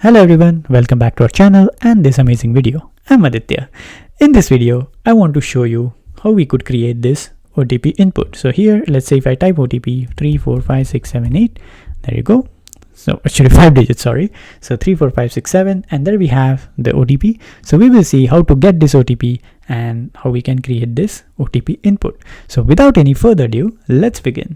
Hello everyone, welcome back to our channel and this amazing video. I'm Aditya. In this video, I want to show you how we could create this OTP input. So here, let's say if I type OTP 345678, there you go. So actually 5 digits, sorry. So 34567, and there we have the OTP. So we will see how to get this OTP and how we can create this OTP input. So without any further ado, let's begin.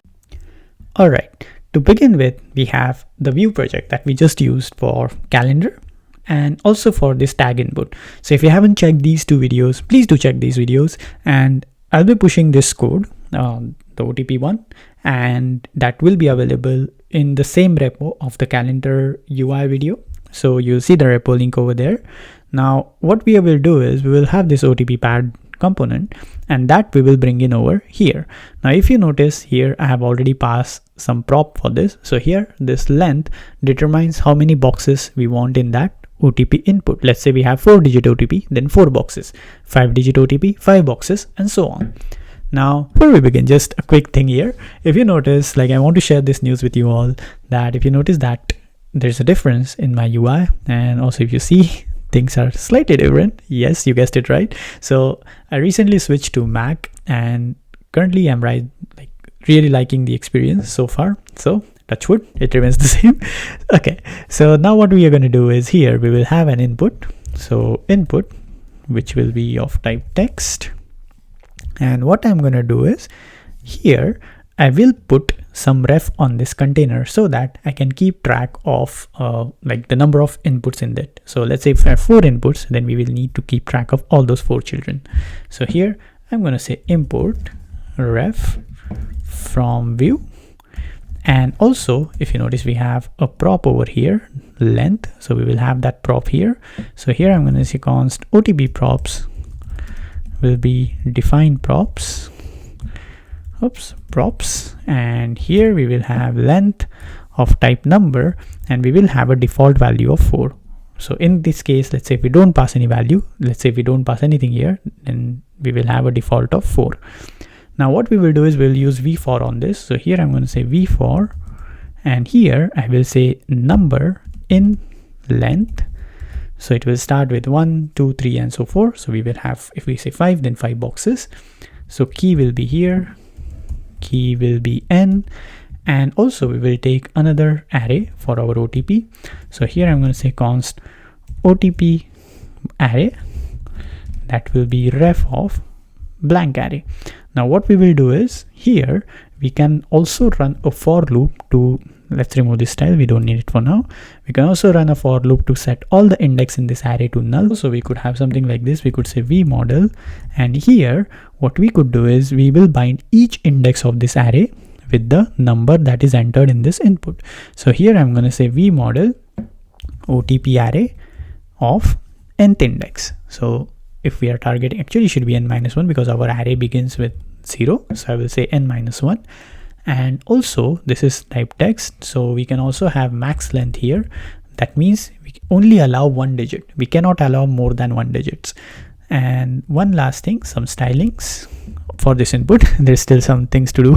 All right. To begin with, we have the view project that we just used for calendar and also for this tag input. So if you haven't checked these two videos, please do check these videos, and I'll be pushing this code, the OTP one, and that will be available in the same repo of the calendar UI video. So you'll see the repo link over there. Now, what we will do is we will have this OTP pad component, and that we will bring in over here. Now if you notice here, I have already passed some prop for this. So here, this length determines how many boxes we want in that OTP input. Let's say we have 4-digit OTP, then 4 boxes, 5-digit OTP, 5 boxes, and so on. Now, before we begin, just a quick thing here. If you notice, I want to share this news with you all, that if you notice that there's a difference in my UI, and also if you see things are slightly different. Yes, you guessed it right. So I recently switched to Mac, and currently I'm really liking the experience so far. So touch wood, it remains the same. Okay, so now what we are going to do is here we will have an input. So input, which will be of type text. And what I'm going to do is here I will put some ref on this container so that I can keep track of the number of inputs in that. So let's say if I have 4 inputs, then we will need to keep track of all those 4 children. So here I'm going to say import ref from view. And also, if you notice, we have a prop over here, length. So we will have that prop here. So here I'm going to say const OTP props will be define props. Props, and here we will have length of type number, and we will have a default value of 4. So in this case, let's say if we don't pass any value, let's say if we don't pass anything here, then we will have a default of 4. Now what we will do is we'll use v_for on this. So here I'm going to say v_for, and here I will say number in length. So it will start with 1, 2, 3, and so forth. So we will have, if we say 5, then 5 boxes. So key will be here, key will be n, and also we will take another array for our OTP. So here I'm going to say const OTP array, that will be ref of blank array. Now what we will do is here we can also run a for loop to, let's remove this style, we don't need it for now. We can also run a for loop to set all the index in this array to null. So we could have something like this. We could say vModel, and here what we could do is we will bind each index of this array with the number that is entered in this input. So here I'm going to say vModel OTP array of nth index. So if we are targeting, actually should be n-1 because our array begins with 0. So I will say n-1. And also this is type text, so we can also have max length here. That means we only allow 1 digit. We cannot allow more than 1 digits. And one last thing, some stylings for this input. There's still some things to do.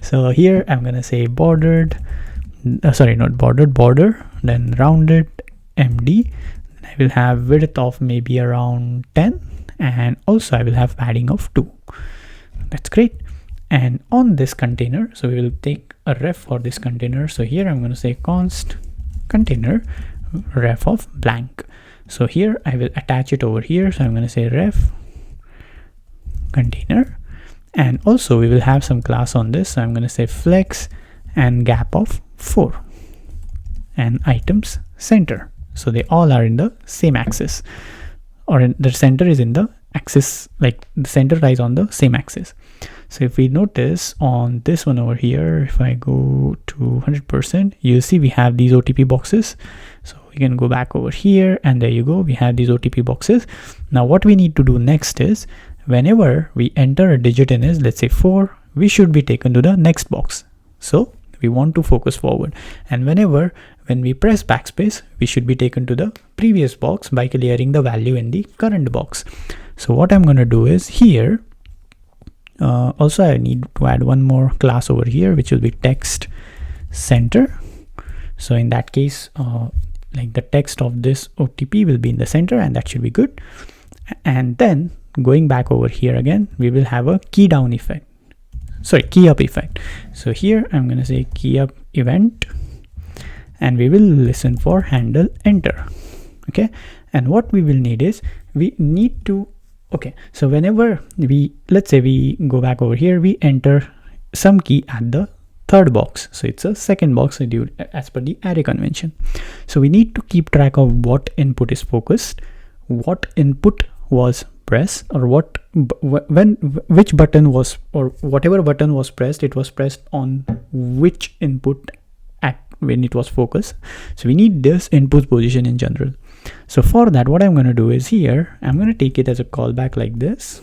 So here I'm gonna say bordered, border, then rounded MD. I will have width of maybe around 10, and also I will have padding of 2. That's great. And on this container, so we will take a ref for this container. So here I'm going to say const container ref of blank. So here I will attach it over here. So I'm going to say ref container, and also we will have some class on this. So I'm going to say flex and gap of 4 and items center. So they all are in the same axis, or the center is in the axis, like the center lies on the same axis. So if we notice on this one over here, if I go to 100%, you'll see we have these OTP boxes. So we can go back over here, and there you go, we have these OTP boxes. Now what we need to do next is whenever we enter a digit in is, let's say 4, we should be taken to the next box. So we want to focus forward, and when we press backspace, we should be taken to the previous box by clearing the value in the current box. So what I'm going to do is here, also I need to add one more class over here, which will be text center. So in that case, like the text of this OTP will be in the center, and that should be good. And then going back over here again, we will have a key down effect, sorry, key up effect. So here I'm going to say key up event, and we will listen for handle enter. Okay, and what we will need is we need to, okay, so whenever we, let's say we go back over here, we enter some key at the third box, so it's a second box as per the array convention. So we need to keep track of what input is focused, what input was pressed, or what which button was, or whatever button was pressed, it was pressed on which input at when it was focused. So we need this input position in general. So for that, what I'm going to do is here I'm going to take it as a callback like this,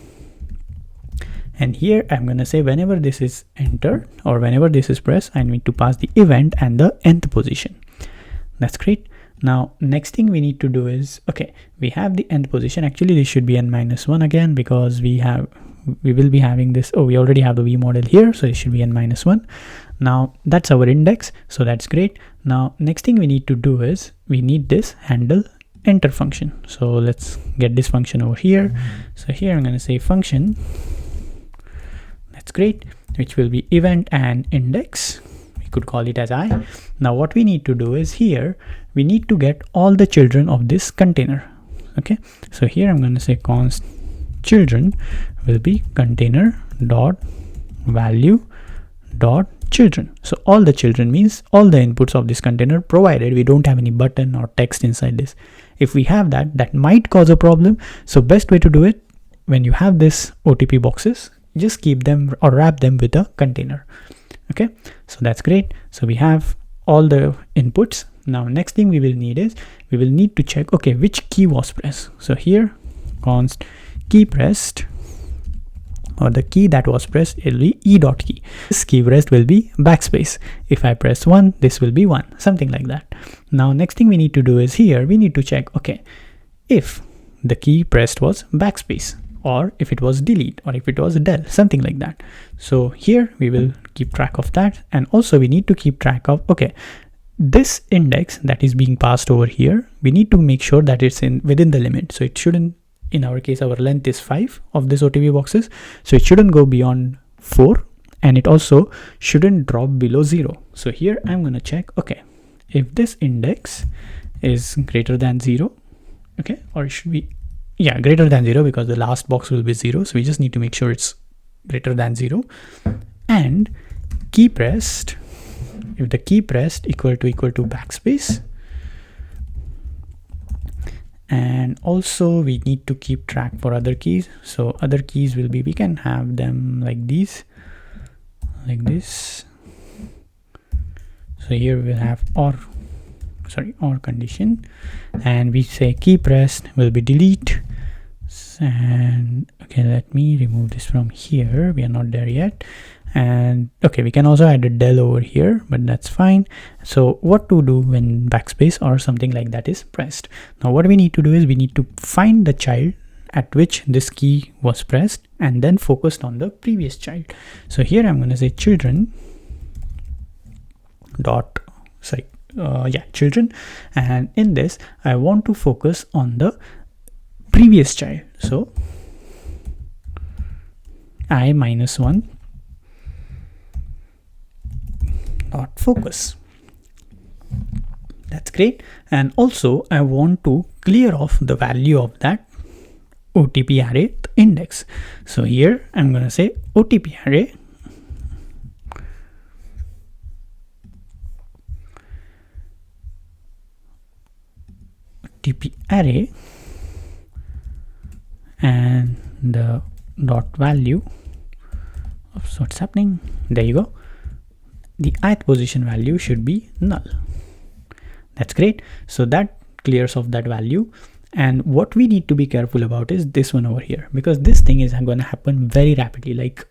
and here I'm going to say whenever this is entered or whenever this is pressed, I need to pass the event and the nth position. That's great. Now next thing we need to do is, okay, we have the nth position. Actually this should be n-1 again, because we will be having this, oh, we already have the v model here, so it should be n-1. Now that's our index, so that's great. Now next thing we need to do is we need this handle enter function. So let's get this function over here. So here I'm going to say function, that's great, which will be event and index. We could call it as I. Now what we need to do is here we need to get all the children of this container. Okay, so here I'm going to say const children will be container dot value dot children. So all the children means all the inputs of this container, provided we don't have any button or text inside this. If we have that, that might cause a problem. So best way to do it, when you have this OTP boxes, just keep them or wrap them with a container. Okay, so that's great. So we have all the inputs. Now next thing we will need is we will need to check, okay, which key was pressed. So here const key pressed, or the key that was pressed, it will be e dot key. This key pressed will be backspace. If I press 1, this will be 1, something like that. Now next thing we need to do is here we need to check, okay, if the key pressed was backspace, or if it was delete, or if it was del, something like that. So here we will keep track of that. And also we need to keep track of, okay, this index that is being passed over here, we need to make sure that it's within the limit. So it shouldn't, in our case our length is 5 of this OTP boxes, so it shouldn't go beyond 4, and it also shouldn't drop below 0. So here I'm going to check, okay, if this index is greater than 0, okay, or it should be, yeah, greater than 0, because the last box will be 0, so we just need to make sure it's greater than 0. And key pressed, if the key pressed equal to backspace. And also we need to keep track for other keys. So other keys will be, we can have them like these, like this. So here we'll have or condition, and we say key pressed will be delete. And okay, let me remove this from here, we are not there yet. And okay, we can also add a del over here, but that's fine. So what to do when backspace or something like that is pressed? Now what we need to do is we need to find the child at which this key was pressed and then focused on the previous child. So here I'm going to say children dot, children, and in this I want to focus on the previous child. So I-1 dot focus. That's great. And also I want to clear off the value of that OTP array index. So here I'm going to say OTP array and the dot value. Oops, what's happening? There you go. The ith position value should be null. That's great. So that clears off that value. And what we need to be careful about is this one over here, because this thing is going to happen very rapidly, like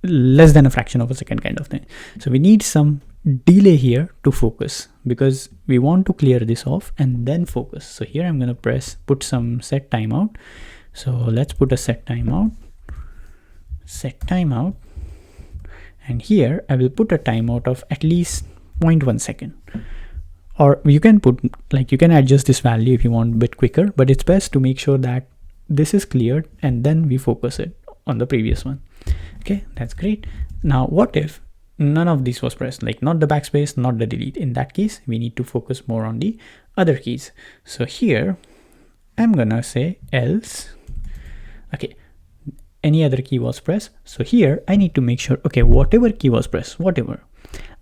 less than a fraction of a second kind of thing. So we need some delay here to focus, because we want to clear this off and then focus. So here I'm going to put some set timeout. So let's put a set timeout, and here I will put a timeout of at least 0.1 second. or you can put, like, you can adjust this value if you want a bit quicker, but it's best to make sure that this is cleared and then we focus it on the previous one. Okay, that's great. Now what if none of these was pressed, like not the backspace, not the delete? In that case, we need to focus more on the other keys. So here I'm gonna say else. Okay, any other key was pressed. So here I need to make sure, okay, whatever key was pressed, whatever,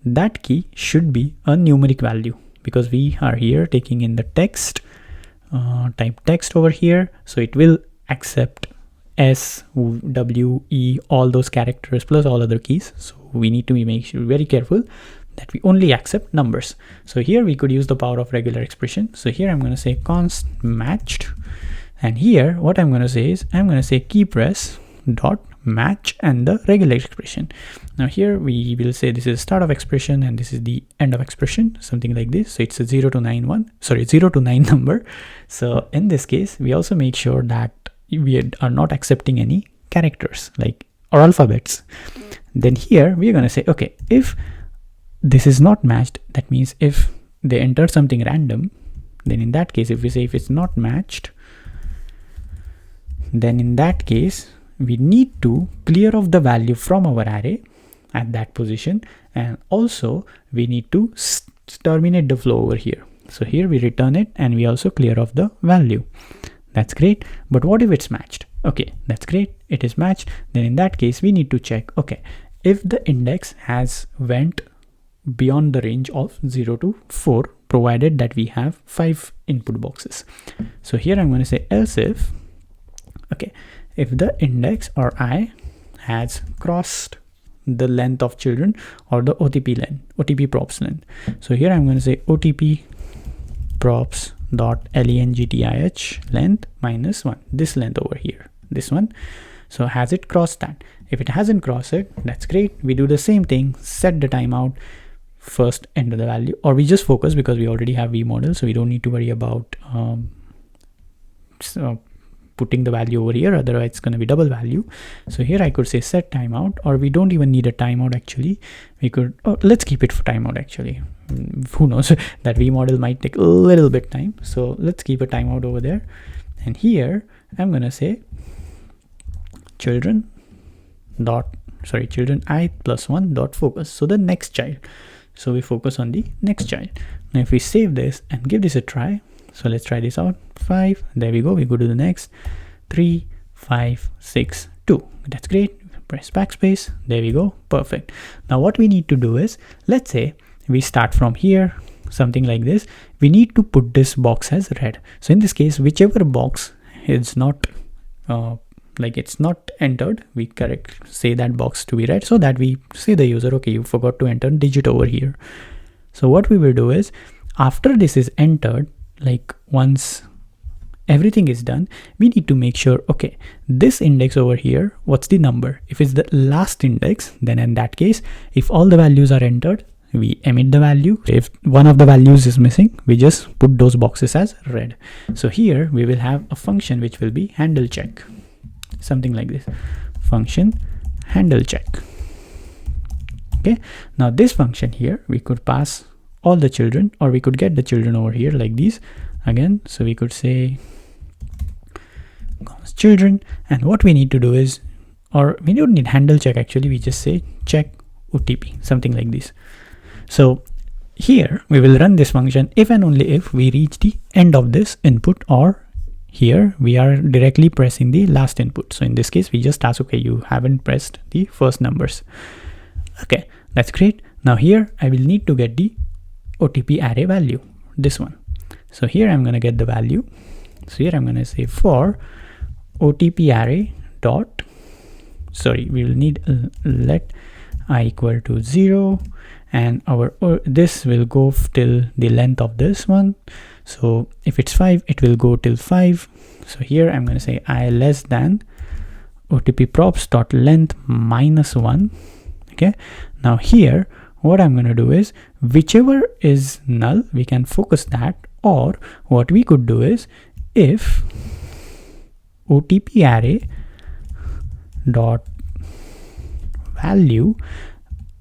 that key should be a numeric value, because we are here taking in the text, type text over here. So it will accept S, W, E, all those characters plus all other keys. So we need to make sure, very careful, that we only accept numbers. So here we could use the power of regular expression. So here I'm going to say const matched, and here what I'm going to say is I'm going to say key press dot match and the regular expression. Now here we will say this is start of expression and this is the end of expression, something like this. So it's a 0 to 9 number. So in this case, we also make sure that we are not accepting any characters like or alphabets. Then here we are going to say, okay, if this is not matched, that means if they enter something random, then in that case, if we say if it's not matched, then in that case we need to clear off the value from our array at that position, and also we need to terminate the flow over here. So here we return it and we also clear off the value. That's great. But what if it's matched? Okay, that's great, it is matched. Then in that case we need to check, okay, if the index has went beyond the range of 0 to 4, provided that we have 5 input boxes. So here I'm going to say else if, okay, if the index or I has crossed the length of children or the OTP length, OTP props length. So here I'm going to say OTP props dot length length minus 1, this length over here, this one. So has it crossed that? If it hasn't crossed it, that's great. We do the same thing, set the timeout, first enter the value, or we just focus because we already have V model, so we don't need to worry about putting the value over here, otherwise it's going to be double value. So here I could say set timeout, or we don't even need a timeout actually. We could, oh, let's keep it for timeout actually. Who knows, that V model might take a little bit time. So let's keep a timeout over there. And here I'm going to say children I plus 1 dot focus. So the next child. So we focus on the next child. Now if we save this and give this a try, so let's try this out. 5, there we go. We go to the next. 3, 5, 6, 2. That's great. Press backspace. There we go. Perfect. Now what we need to do is, let's say we start from here, something like this. We need to put this box as red. So in this case, whichever box is not like it's not entered, we say that box to be red, so that we say the user, okay, you forgot to enter digit over here. So what we will do is, after this is entered, like once everything is done, we need to make sure, okay, this index over here, what's the number? If it's the last index, then in that case, if all the values are entered, we emit the value. If one of the values is missing, we just put those boxes as red. So here we will have a function which will be handle check, something like this, function handle check. Okay, now this function here, we could pass all the children, or we could get the children over here like these again. So we could say children, and what we need to do is, or we don't need handle check actually, we just say check OTP, something like this. So here we will run this function if and only if we reach the end of this input, or here we are directly pressing the last input. So in this case, we just ask, okay, you haven't pressed the first numbers. Okay, that's great. Now here I will need to get the OTP array value, this one. So here I'm going to get the value. So here I'm going to say for OTP array dot, sorry, we will need let I equal to 0, and our this will go till the length of this one. So if it's 5, it will go till 5. So here I'm going to say I less than OTP props dot length minus 1. Okay, now here what I'm going to do is, whichever is null, we can focus that, or what we could do is, if OTP array dot value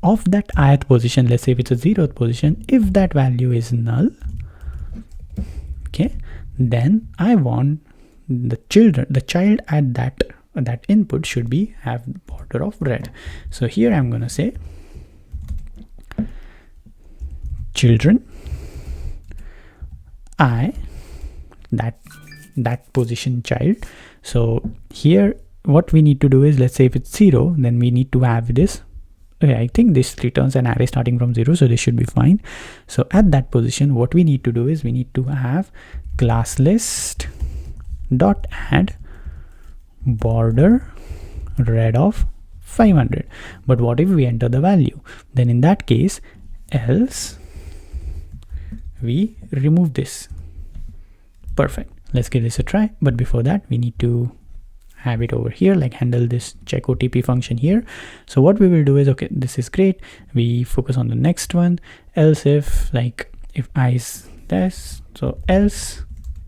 of that ith position, let's say if it's a 0th position, if that value is null, okay, then I want the child at that input should be have border of red. So here I'm gonna say children I that position child. So here what we need to do is, let's say if it's 0, then we need to have this. Okay, I think this returns an array starting from 0, so this should be fine. So at that position, what we need to do is we need to have class list dot add border red of 500. But what if we enter the value? Then in that case, else we remove this. Perfect. Let's give this a try. But before that, we need to have it over here, like handle this check OTP function here. So what we will do is, okay, this is great. We focus on the next one. Else if, like, if I is this, so else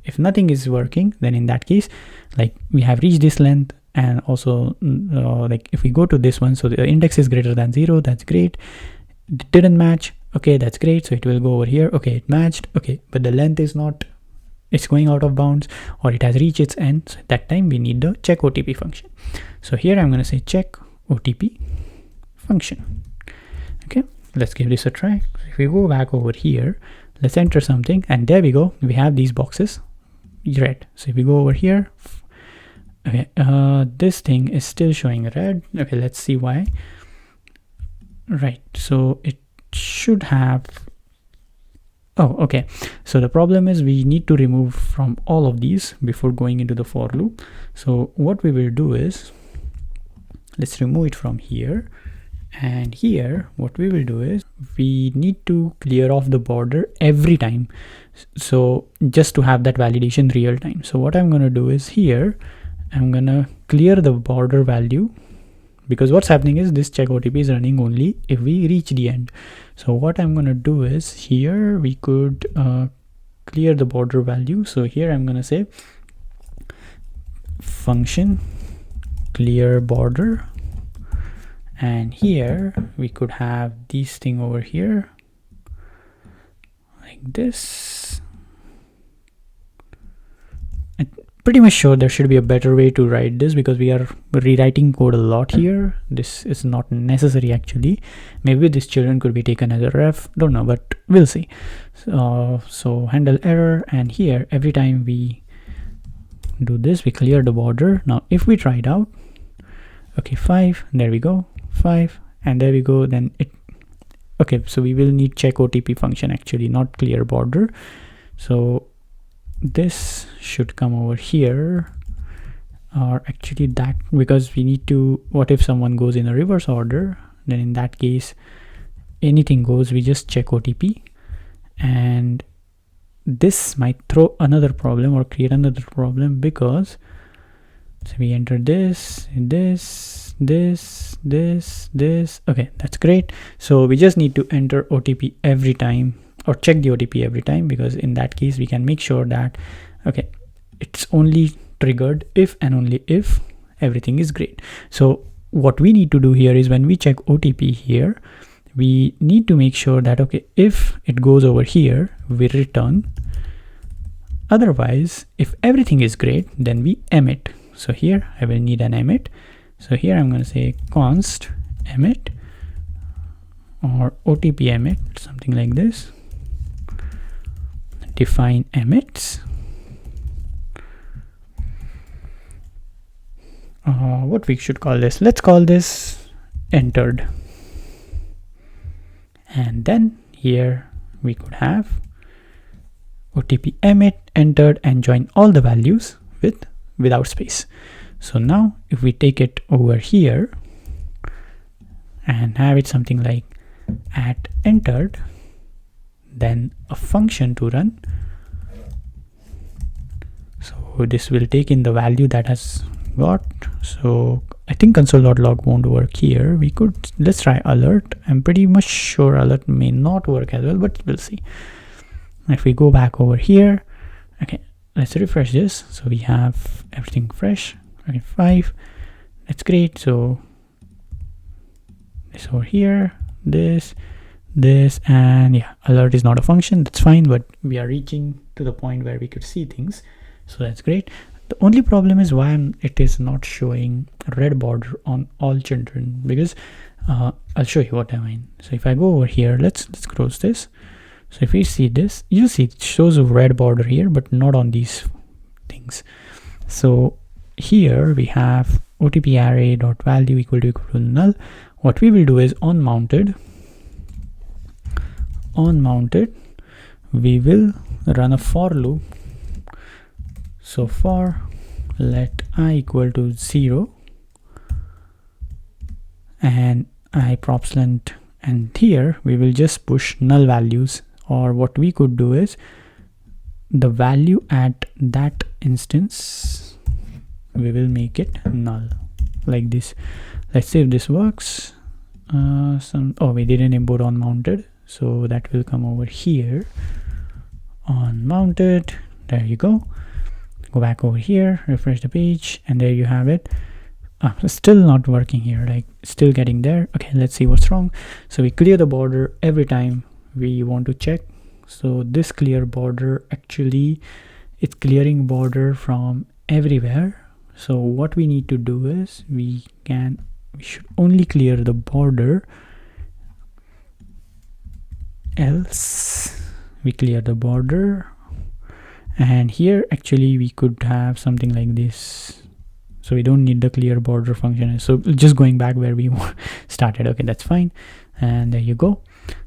if nothing is working, then in that case, like we have reached this length, and also like if we go to this one, so the index is greater than 0, that's great. It didn't match, okay, that's great. So it will go over here, okay, it matched, okay, but the length is not, it's going out of bounds, or it has reached its end. So at that time we need the check OTP function. So here I'm going to say check OTP function. Okay, let's give this a try. If we go back over here, let's enter something, and there we go, we have these boxes red. So if we go over here, okay, this thing is still showing red. Okay, let's see why. Right, so it should have, oh, okay, so the problem is we need to remove from all of these before going into the for loop. So what we will do is, let's remove it from here, and here what we will do is we need to clear off the border every time, so just to have that validation real time. So what I'm going to do is, here I'm going to clear the border value, because what's happening is this check OTP is running only if we reach the end. So what I'm going to do is, here we could clear the border value. So here I'm going to say function clear border, and here we could have this thing over here like this. Pretty much sure there should be a better way to write this, because we are rewriting code a lot here. This is not necessary actually. Maybe this children could be taken as a ref, don't know, but we'll see. So handle error, and here every time we do this, we clear the border. Now if we try it out, okay, 5, there we go, 5, and there we go, then it, okay, so we will need check OTP function actually, not clear border. So this should come over here, or actually that, because we need to, what if someone goes in a reverse order, then in that case anything goes, we just check OTP, and this might throw another problem or create another problem, because so we enter this, okay, that's great. So we just need to enter OTP every time, or check the OTP every time, because in that case we can make sure that, okay, it's only triggered if and only if everything is great. So what we need to do here is, when we check OTP here, we need to make sure that, okay, if it goes over here, we return. Otherwise, if everything is great, then we emit. So here I will need an emit. So here I'm going to say const emit, or OTP emit, something like this. Define emits. What we should call this, let's call this entered, and then here we could have OTP emit entered and join all the values without space. So now if we take it over here and have it something like at entered, then a function to run. So this will take in the value that has got. So I think console.log won't work here. We could, let's try alert. I'm pretty much sure alert may not work as well, but we'll see. If we go back over here, okay, let's refresh this. So we have everything fresh. Okay, 5, that's great. So this over here, this, and yeah, alert is not a function, that's fine, but we are reaching to the point where we could see things, so that's great. The only problem is why it is not showing a red border on all children, because I'll show you what I mean. So if I go over here, let's close this. So if we see this, you'll see it shows a red border here, but not on these things. So here we have OTP array dot value equal to null. What we will do is on mounted, we will run a for loop. So for let I equal to 0 and I props length, and here we will just push null values, or what we could do is the value at that instance we will make it null like this. Let's see if this works. We didn't import on mounted, so that will come over here on mounted. There you go. Go back over here, refresh the page, and there you have it. Still not working here, like still getting there. Okay, let's see what's wrong. So we clear the border every time we want to check. So this clear border, actually it's clearing border from everywhere. So what we need to do is we should only clear the border, else we clear the border. And here actually we could have something like this, so we don't need the clear border function. So just going back where we started. Okay, that's fine, and there you go.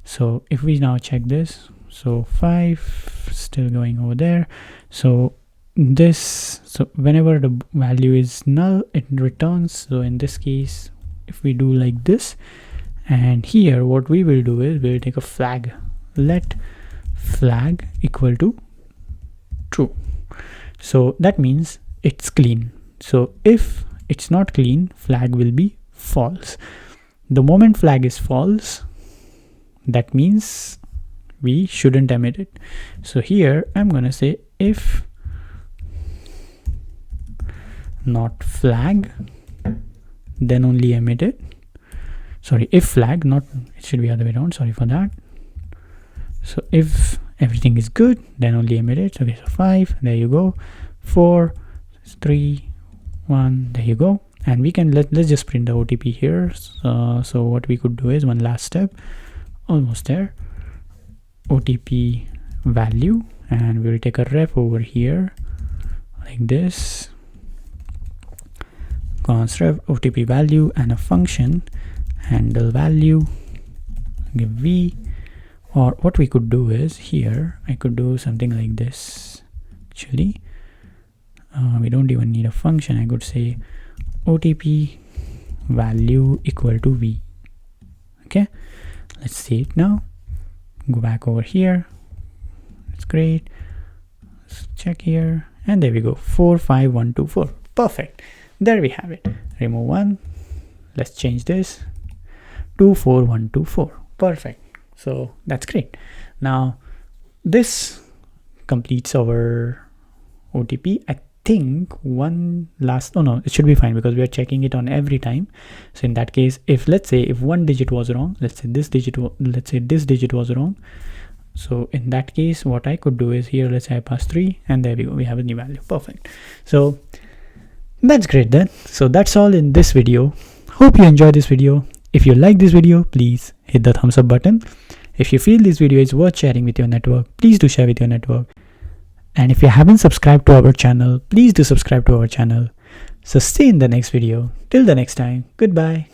So if we now check this, so 5 still going over there. So whenever the value is null, it returns. So in this case, if we do like this, and here what we will do is we'll take a flag, let flag equal to true. So that means it's clean. So if it's not clean, flag will be false. The moment flag is false, that means we shouldn't emit it. So here I'm gonna say if not flag, then only emit it. Sorry, if flag, not, it should be other way around, sorry for that. So if everything is good, then only emit it. Okay, so 5, there you go. 4, 3, 1, there you go. And we can let's just print the OTP here. So what we could do is one last step, almost there, OTP value, and we'll take a ref over here like this, const ref OTP value, and a function handle value, give v. Or what we could do is here I could do something like this. Actually we don't even need a function. I could say OTP value equal to v. Okay, let's see it now. Go back over here, it's great. Let's check here, and there we go, 45124. Perfect, there we have it. Remove 1, let's change this to 4124. Perfect. So that's great. Now this completes our OTP. I think one last, oh no, it should be fine because we are checking it on every time. So in that case, if let's say if one digit was wrong, let's say this digit was wrong. So in that case, what I could do is here, let's say I pass 3, and there we go, we have a new value. Perfect. So that's great then. So that's all in this video. Hope you enjoyed this video. If you like this video, please hit the thumbs up button. If you feel this video is worth sharing with your network, please do share with your network. And if you haven't subscribed to our channel, please do subscribe to our channel. So see you in the next video. Till the next time, goodbye.